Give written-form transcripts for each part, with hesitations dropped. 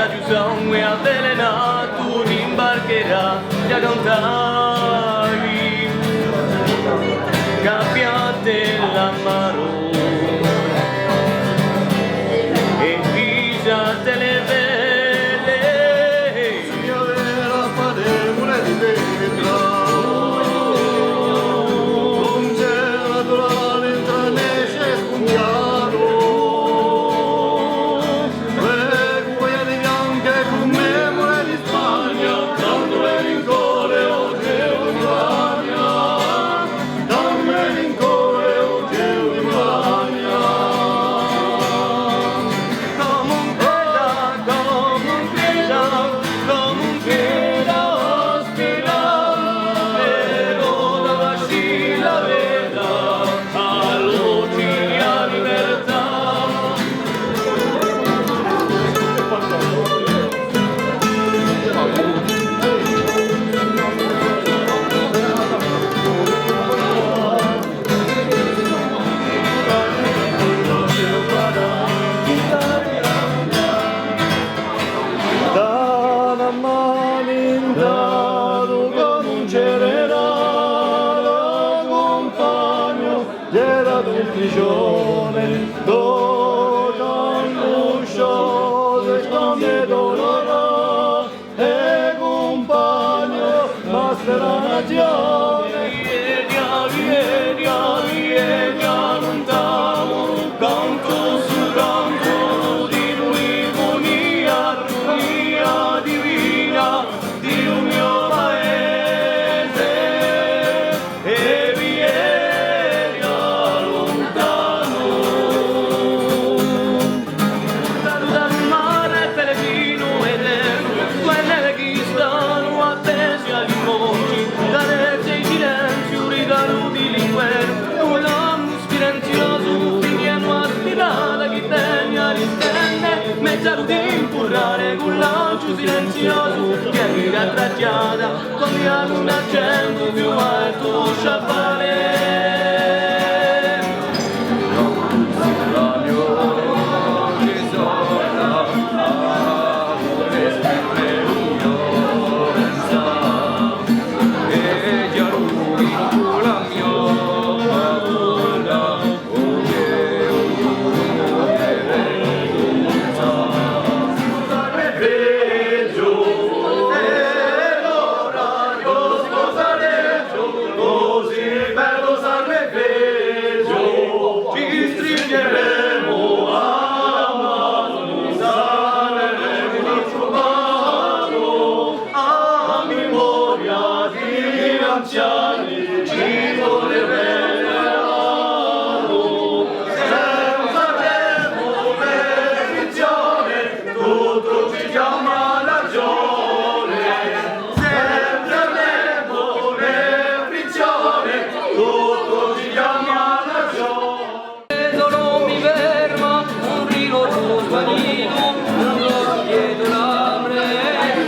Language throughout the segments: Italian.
giù sangue avvelenato, rimbarcherà da cantavi, cambiate l'amaro e pisate le vele, signore la spademone di vetra, con c'era durare entra nesce spuntiano, le cuoia di bianche commemore di Spagna, dando le lincore o Geo di Milania, dando le lincore o Geo di Milania. come un pieda ospita, però da la veda, all'uccia libertà. Da una mano in dato con un generale compagno, era d'un prigione, dove angoscioso e grande dolore, e compagno, basta la nazione. Vieni, lontano, canto su canto di armonia divina di un mio paese, e vieni lontano. Dal mare Pellegrino ed quelle che stanno attesi agli monti, dalle in silenzio ricaduti l'inguero, un uomo silenzioso pieno a spirare chi tegna l'istenne, mezzo di impurrare con lancio silenzioso che arriva tracciata con la luna accendo più alto sciappare. Anziani ci voleranno, senza tempo e finzione, tutto ci chiama ragione, senza tempo e finzione, tutto ci chiama ragione. Non mi ferma, un ricordo svanito, non chiedo l'amore,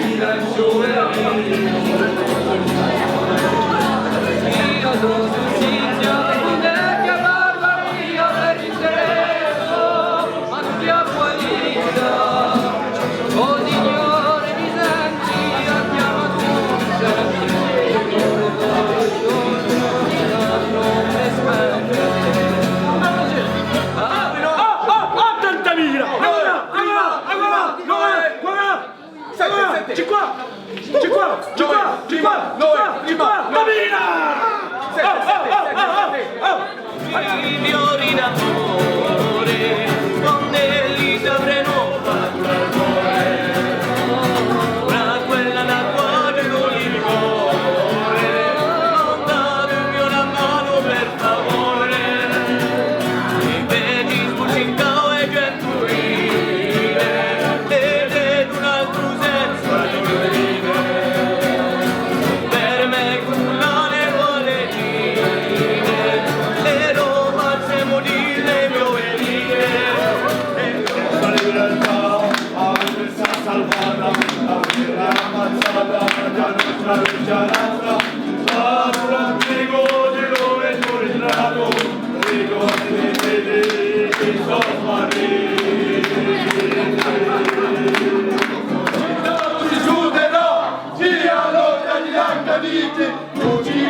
silenzio Fiori d'amore, fondelli sapremo parlare, tra quella l'acqua del cuore, non datemi una mano per favore, i vedi spulcincao e gentuine, ed un altro senso di vivere, per me culla le vuole dire, le romanze modine mio venire, La libertà avversa salvata, la vera ammazzata, già nostra vigilanza, allora prego di dove tu ritrato, ricordi di fede, che sono mariti. vite, non ci